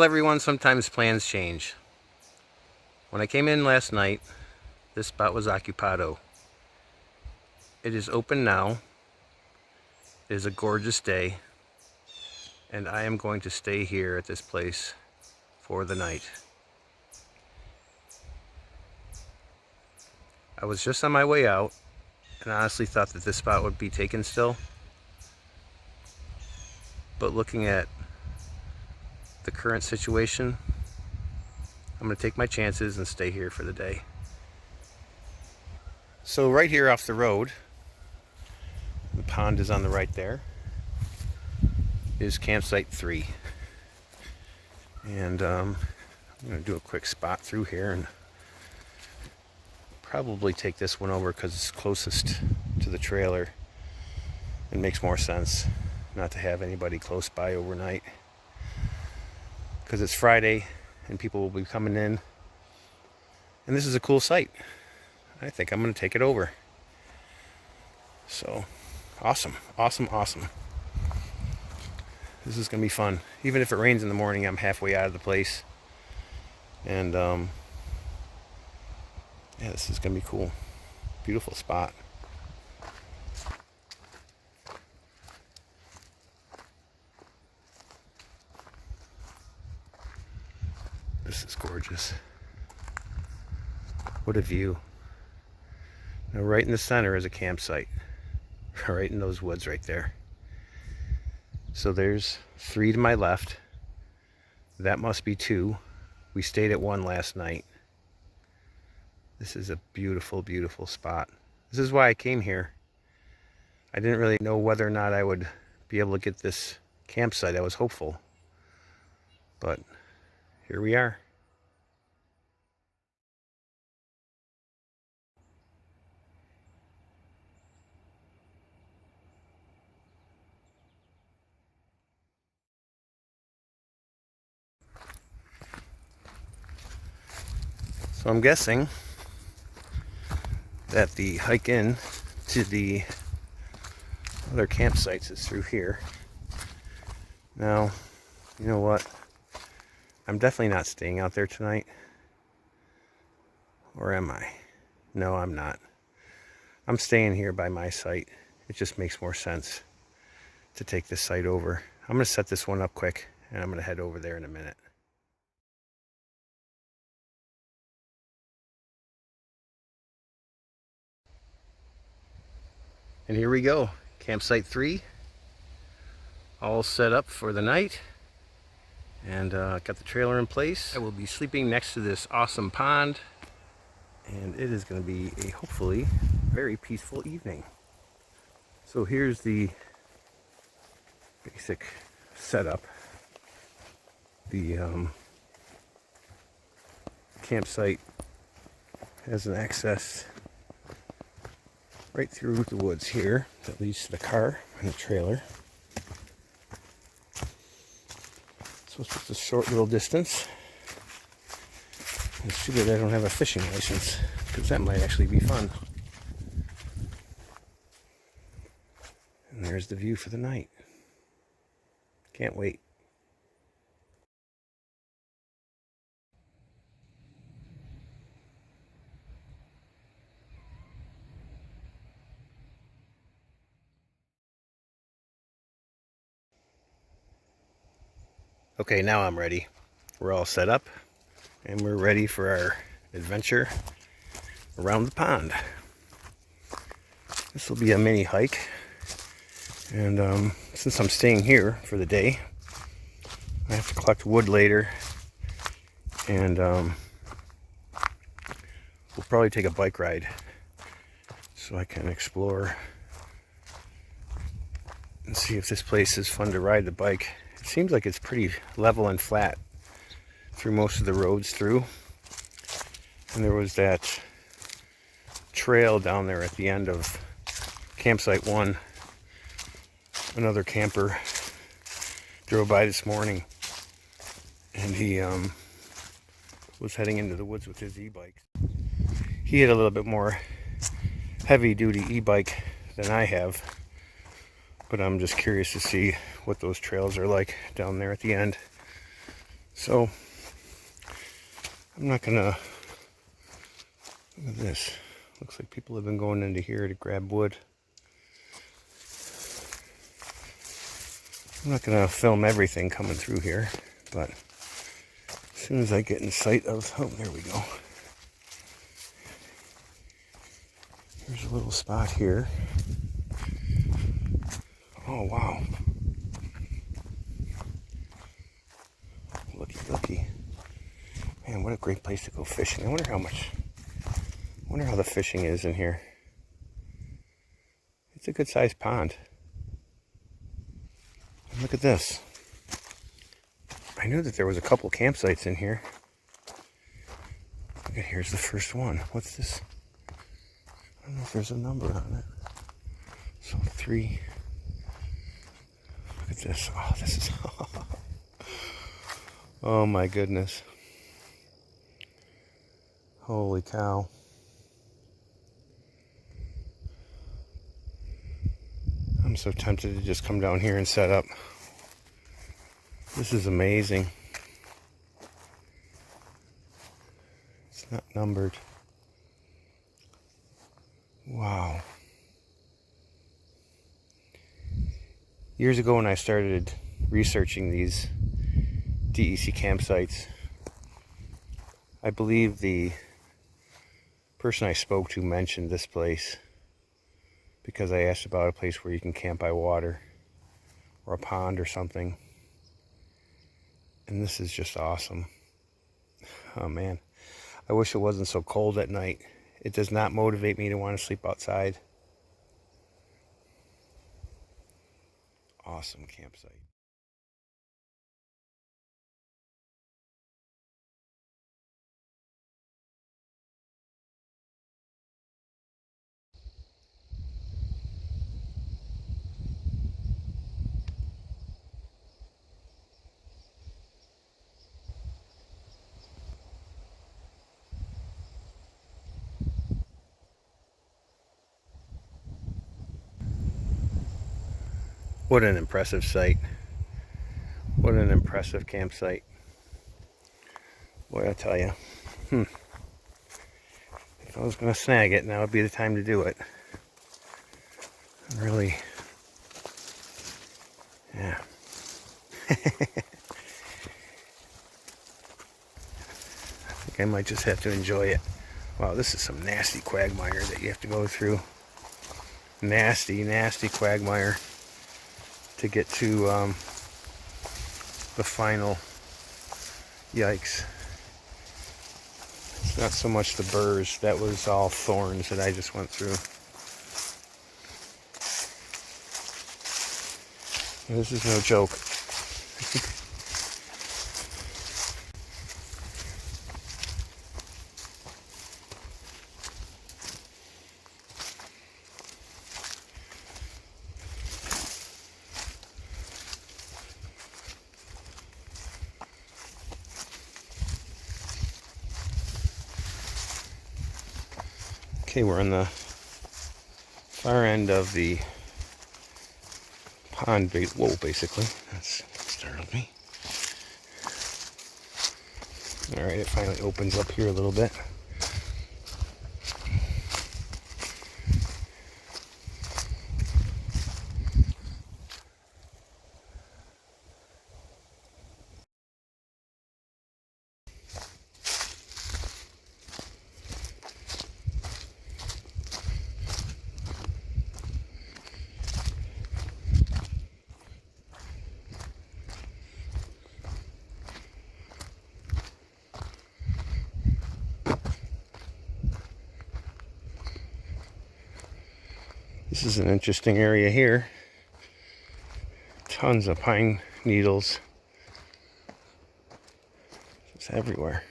Well, everyone, sometimes plans change. When I came in last night, this spot was occupado. It is open now. It is a gorgeous day, and I am going to stay here at this place for the night. I was just on my way out and honestly thought that this spot would be taken still. But looking at the current situation, I'm going to take my chances and stay here for the day. So right here off the road, the pond is on the right there, is campsite 3. And I'm going to do a quick spot through here and probably take this one over because it's closest to the trailer. It makes more sense not to have anybody close by overnight because it's Friday and people will be coming in, and this is a cool site. I think I'm going to take it over. So awesome. This is going to be fun. Even if it rains in the morning, I'm halfway out of the place, and yeah, this is going to be cool. Beautiful spot. This is gorgeous. What a view. Now right in the center is a campsite. Right in those woods right there. So there's 3 to my left. That must be 2. We stayed at 1 last night. This is a beautiful, beautiful spot. This is why I came here. I didn't really know whether or not I would be able to get this campsite. I was hopeful. But here we are. So I'm guessing that the hike in to the other campsites is through here. Now, you know what? I'm definitely not staying out there tonight. Or am I? No, I'm not. I'm staying here by my site. It just makes more sense to take this site over. I'm going to set this one up quick, and I'm going to head over there in a minute. And here we go, campsite 3, all set up for the night, and got the trailer in place. I will be sleeping next to this awesome pond, and it is going to be a hopefully very peaceful evening. So here's the basic setup. The campsite has an access right through the woods here that leads to the car and the trailer. So it's just a short little distance. It's too bad I don't have a fishing license, because that might actually be fun. And there's the view for the night. Can't wait. Okay, now I'm ready. We're all set up, and we're ready for our adventure around the pond. This will be a mini hike, and since I'm staying here for the day, I have to collect wood later, and we'll probably take a bike ride so I can explore and see if this place is fun to ride the bike. It seems like it's pretty level and flat through most of the roads through. And there was that trail down there at the end of campsite 1. Another camper drove by this morning, and he was heading into the woods with his e-bike. He had a little bit more heavy-duty e-bike than I have, but I'm just curious to see what those trails are like down there at the end. So I'm not gonna, look at this. Looks like people have been going into here to grab wood. I'm not gonna film everything coming through here, but as soon as I get in sight of, oh, there we go. There's a little spot here. Oh, wow. Looky, looky. Man, what a great place to go fishing. I wonder how the fishing is in here. It's a good sized pond. And look at this. I knew that there was a couple campsites in here. Okay, here's the first one. What's this? I don't know if there's a number on it. So 3. Look at this. Oh, this is... Oh my goodness. Holy cow. I'm so tempted to just come down here and set up. This is amazing. It's not numbered. Wow. Years ago when I started researching these DEC campsites, I believe the person I spoke to mentioned this place because I asked about a place where you can camp by water or a pond or something. And this is just awesome. Oh man, I wish it wasn't so cold at night. It does not motivate me to want to sleep outside. Awesome campsite. What an impressive site. What an impressive campsite. Boy, I tell you. If I was going to snag it, now would be the time to do it. Really. Yeah. I think I might just have to enjoy it. Wow, this is some nasty quagmire that you have to go through. Nasty, nasty quagmire to get to the final. Yikes. It's not so much the burrs, that was all thorns that I just went through. This is no joke. Okay, we're on the far end of the pond. Whoa, basically. That startled me. Alright, it finally opens up here a little bit. This is an interesting area here. Tons of pine needles. It's everywhere.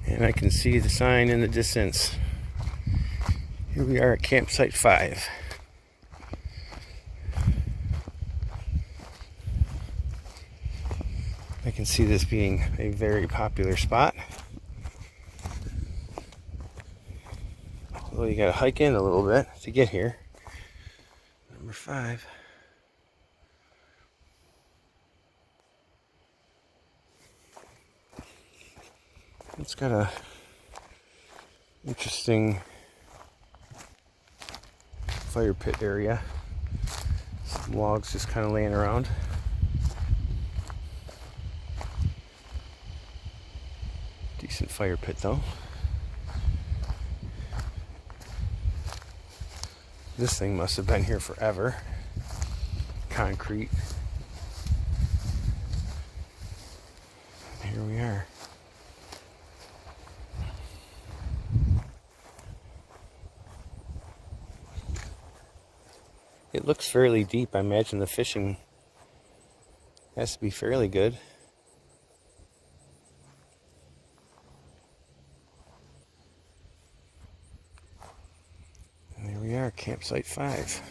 And I can see the sign in the distance. Here we are at campsite 5. I can see this being a very popular spot. Although you gotta hike in a little bit to get here. Number 5. It's got a interesting fire pit area. Some logs just kind of laying around. Decent fire pit though. This thing must have been here forever. Concrete. And here we are. It looks fairly deep. I imagine the fishing has to be fairly good. And there we are, campsite 5.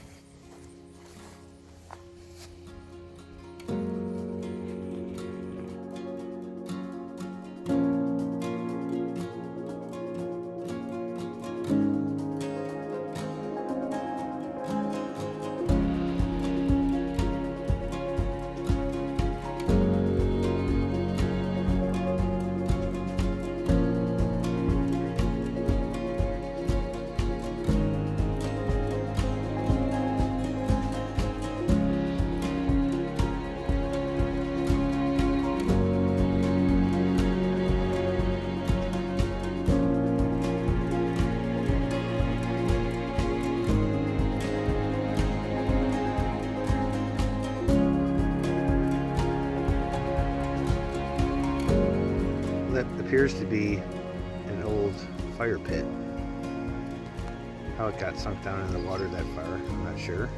That appears to be an old fire pit. How it got sunk down in the water that far, I'm not sure.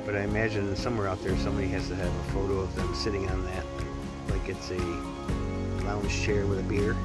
But I imagine somewhere out there somebody has to have a photo of them sitting on that, like it's a lounge chair with a beer.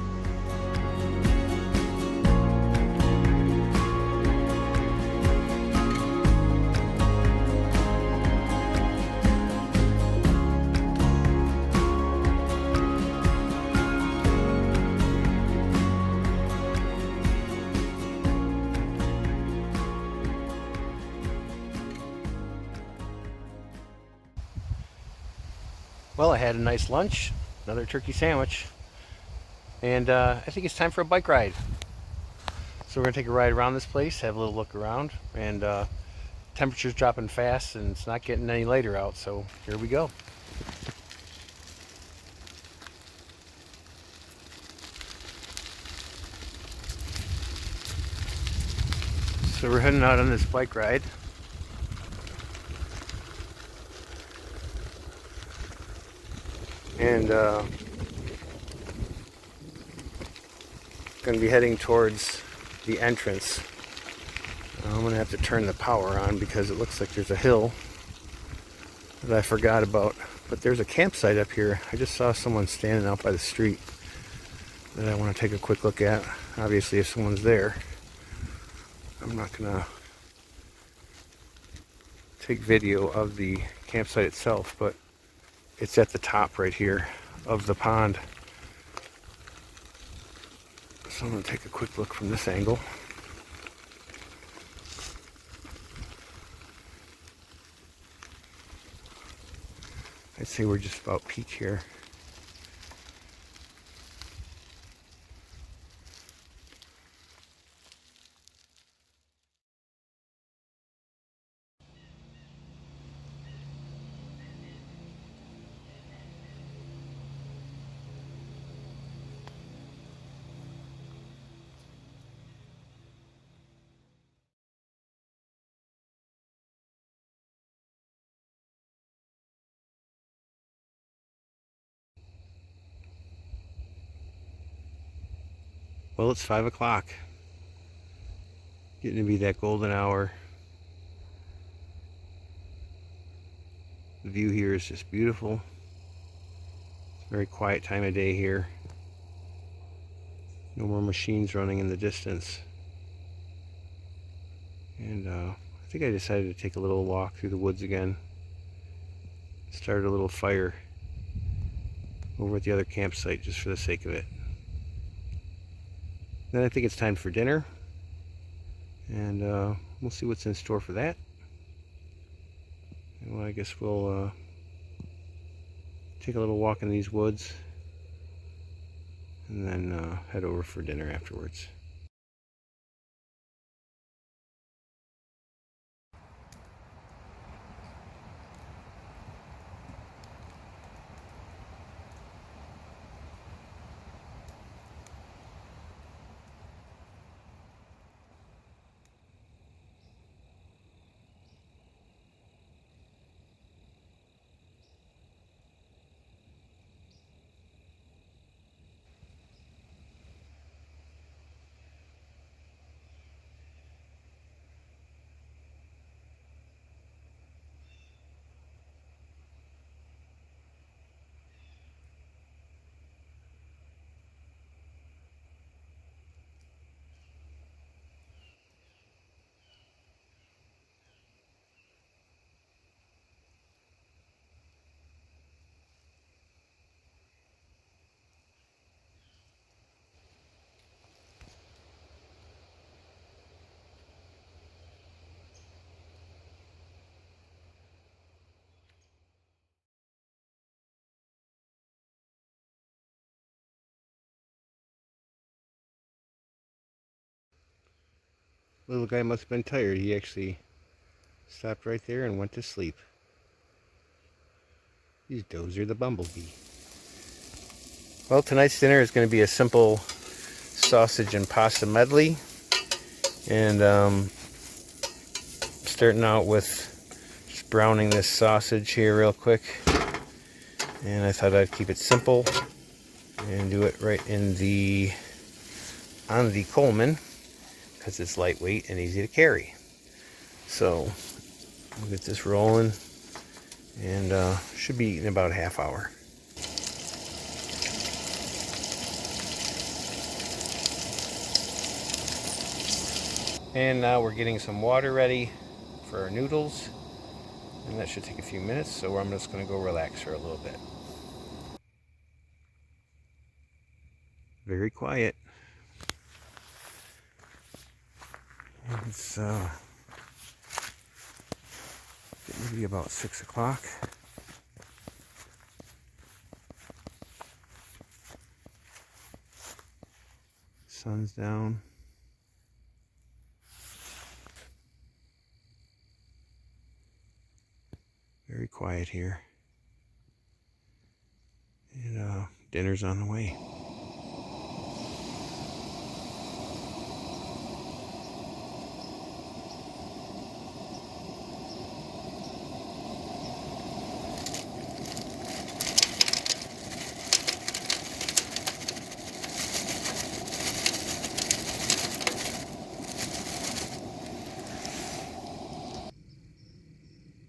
Well, I had a nice lunch, another turkey sandwich, and I think it's time for a bike ride. So we're going to take a ride around this place, have a little look around, and temperature's dropping fast and it's not getting any later out, so here we go. So we're heading out on this bike ride. And going to be heading towards the entrance. I'm going to have to turn the power on because it looks like there's a hill that I forgot about. But there's a campsite up here. I just saw someone standing out by the street that I want to take a quick look at. Obviously, if someone's there, I'm not going to take video of the campsite itself, but it's at the top right here of the pond. So I'm going to take a quick look from this angle. I'd say we're just about peak here. Well, it's 5 o'clock. Getting to be that golden hour. The view here is just beautiful. Very quiet time of day here. No more machines running in the distance. And I think I decided to take a little walk through the woods again. Started a little fire over at the other campsite just for the sake of it. Then I think it's time for dinner, and we'll see what's in store for that. And well, I guess we'll take a little walk in these woods and then head over for dinner afterwards. Little guy must have been tired. He actually stopped right there and went to sleep. He's Dozer the bumblebee. Well, tonight's dinner is going to be a simple sausage and pasta medley. And starting out with just browning this sausage here real quick. And I thought I'd keep it simple and do it right on the Coleman, because it's lightweight and easy to carry. So we'll get this rolling, and should be in about a half hour. And now we're getting some water ready for our noodles, and that should take a few minutes, so I'm just going to go relax for a little bit. Very quiet. It's getting to be about 6 o'clock. Sun's down. Very quiet here. And dinner's on the way.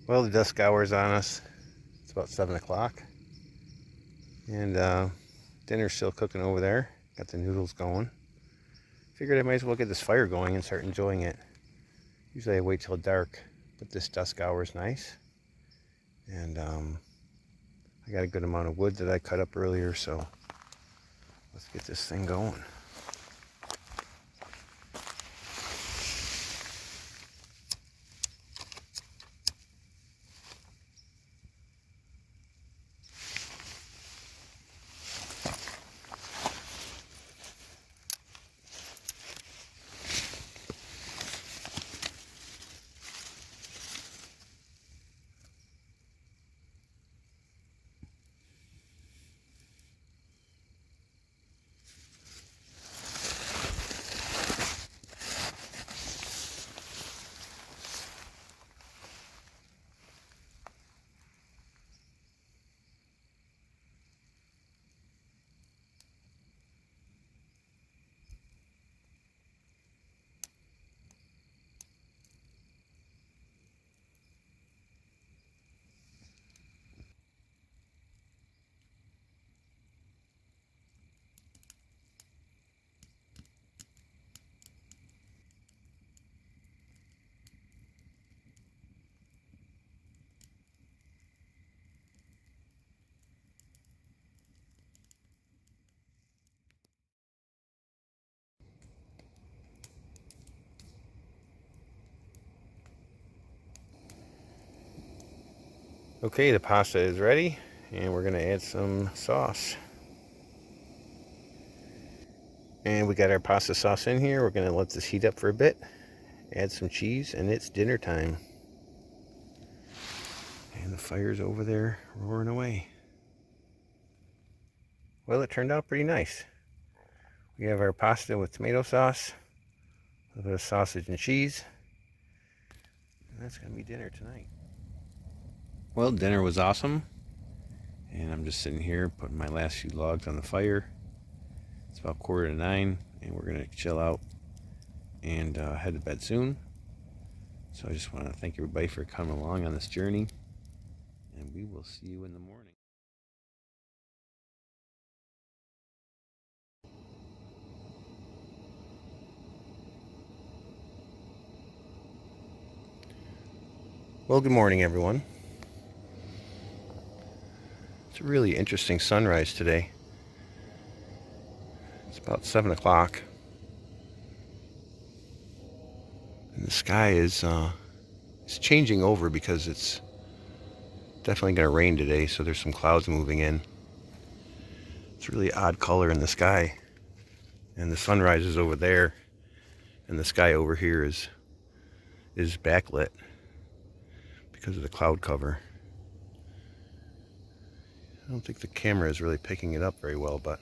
Well, the dusk hour's on us. It's about 7 o'clock. And dinner's still cooking over there. Got the noodles going. Figured I might as well get this fire going and start enjoying it. Usually I wait till dark, but this dusk hour is nice. And I got a good amount of wood that I cut up earlier, so let's get this thing going. Okay, the pasta is ready, and we're gonna add some sauce. And we got our pasta sauce in here. We're gonna let this heat up for a bit, add some cheese, and it's dinner time. And the fire's over there roaring away. Well, it turned out pretty nice. We have our pasta with tomato sauce, a little bit of sausage and cheese, and that's gonna be dinner tonight. Well, dinner was awesome, and I'm just sitting here putting my last few logs on the fire. It's about 8:45, and we're gonna chill out and head to bed soon. So I just want to thank everybody for coming along on this journey, and we will see you in the morning. Well, good morning, everyone. It's a really interesting sunrise today. It's about 7 o'clock, and the sky is it's changing over because it's definitely going to rain today, so there's some clouds moving in. It's a really odd color in the sky, and the sunrise is over there, and the sky over here is backlit because of the cloud cover. I don't think the camera is really picking it up very well, but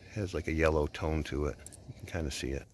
it has like a yellow tone to it. You can kind of see it.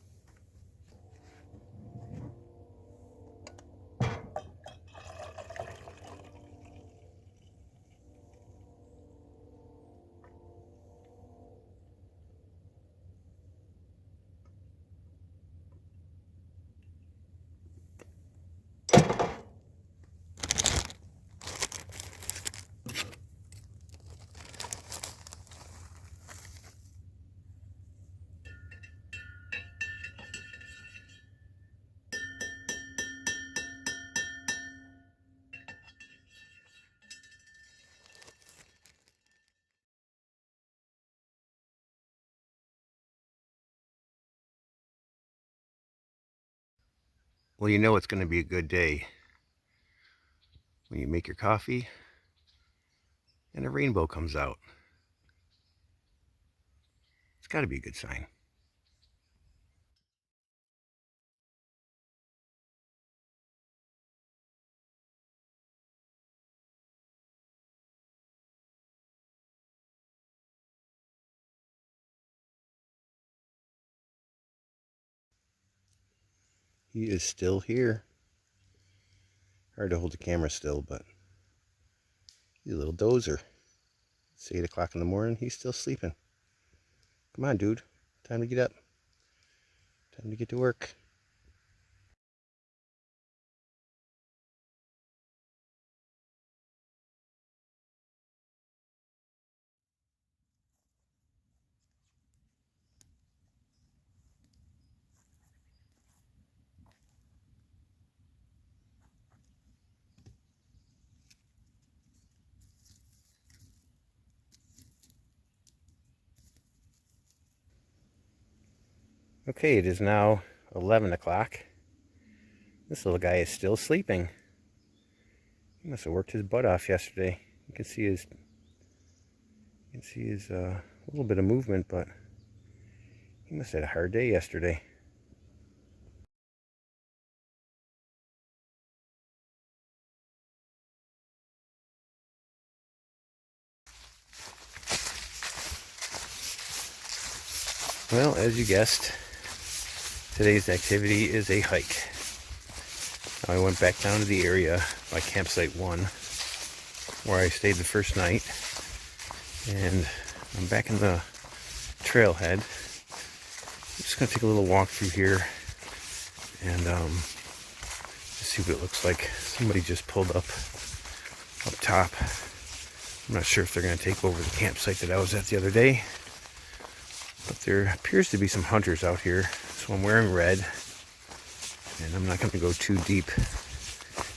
Well, you know it's going to be a good day when you make your coffee and a rainbow comes out. It's got to be a good sign. He is still here. Hard to hold the camera still, but he's a little dozer. It's 8 o'clock in the morning. He's still sleeping. Come on, dude. Time to get up. Time to get to work. Okay, it is now 11 o'clock. This little guy is still sleeping. He must have worked his butt off yesterday. You can see his a little bit of movement, but he must have had a hard day yesterday. Well, as you guessed, today's activity is a hike. I went back down to the area by campsite 1 where I stayed the first night, and I'm back in the trailhead. I'm just going to take a little walk through here and just see what it looks like. Somebody just pulled up top. I'm not sure if they're going to take over the campsite that I was at the other day, but there appears to be some hunters out here, so I'm wearing red, and I'm not going to go too deep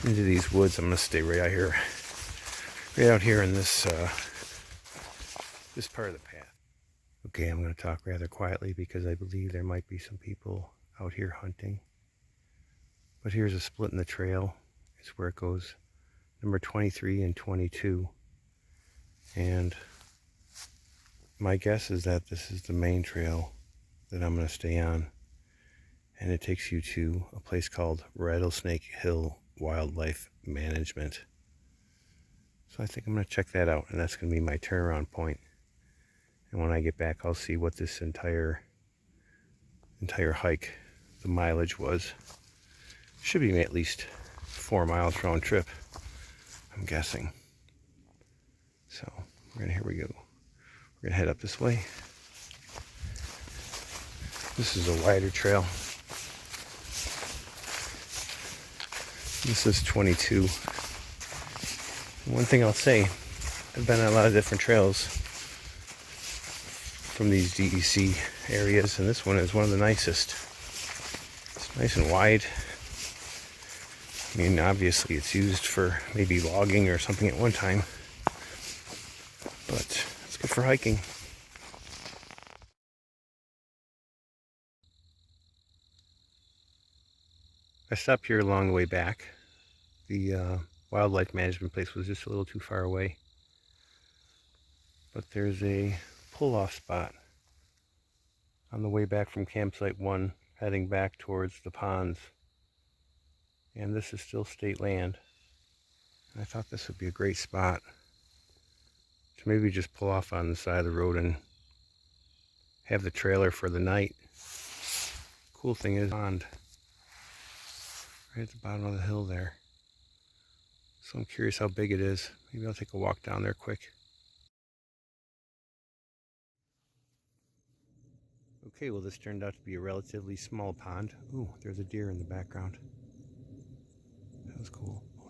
into these woods. I'm going to stay right out here in this this part of the path. Okay, I'm going to talk rather quietly because I believe there might be some people out here hunting. But here's a split in the trail. It's where it goes number 23 and 22. And my guess is that this is the main trail that I'm going to stay on. And it takes you to a place called Rattlesnake Hill Wildlife Management. So I think I'm going to check that out, and that's going to be my turnaround point. And when I get back, I'll see what this entire hike, the mileage was. Should be at least 4 miles round trip, I'm guessing. So here we go. We're gonna head up this way. This is a wider trail. This is 22. One thing I'll say, I've been on a lot of different trails from these DEC areas, and this one is one of the nicest. It's nice and wide. I mean, obviously it's used for maybe logging or something at one time, but it's good for hiking. I stopped here along the way back. The wildlife management place was just a little too far away, but there's a pull-off spot on the way back from campsite 1 heading back towards the ponds, and this is still state land. And I thought this would be a great spot to maybe just pull off on the side of the road and have the trailer for the night. Cool thing is, pond right at the bottom of the hill there. So I'm curious how big it is. Maybe I'll take a walk down there quick. Okay, well, this turned out to be a relatively small pond. Ooh, there's a deer in the background. That was cool. Oh,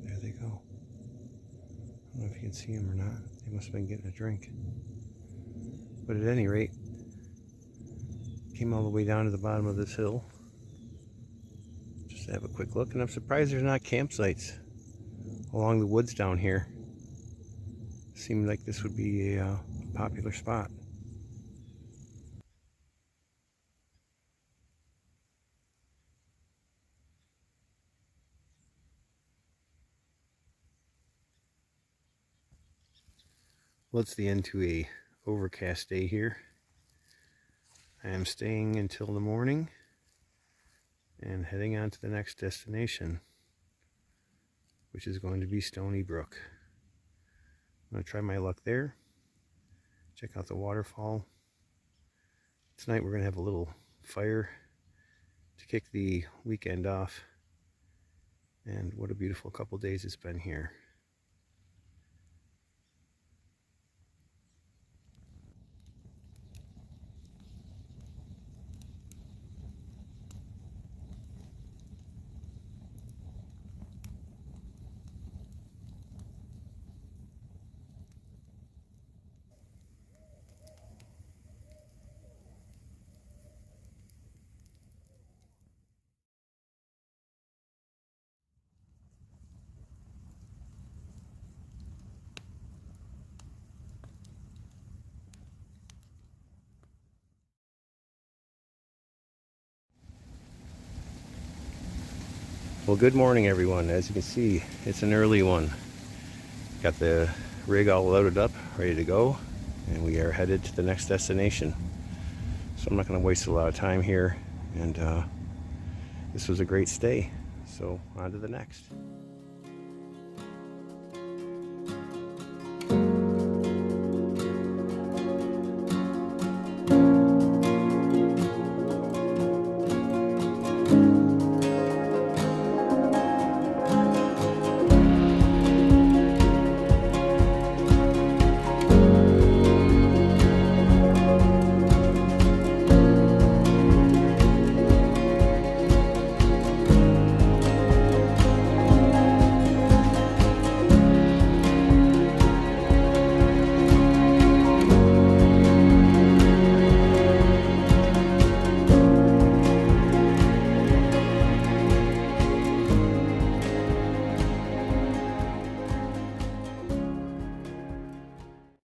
there they go. I don't know if you can see them or not. They must have been getting a drink. But at any rate, came all the way down to the bottom of this hill just to have a quick look, and I'm surprised there's not campsites along the woods down here. Seemed like this would be a popular spot. Well, it's the end to a overcast day here. I am staying until the morning and heading on to the next destination, which is going to be Stony Brook. I'm going to try my luck there, check out the waterfall. Tonight we're going to have a little fire to kick the weekend off, and what a beautiful couple days it's been here. Well, good morning, everyone. As you can see, it's an early one. Got the rig all loaded up, ready to go, and we are headed to the next destination. So I'm not going to waste a lot of time here, and this was a great stay. So on to the next.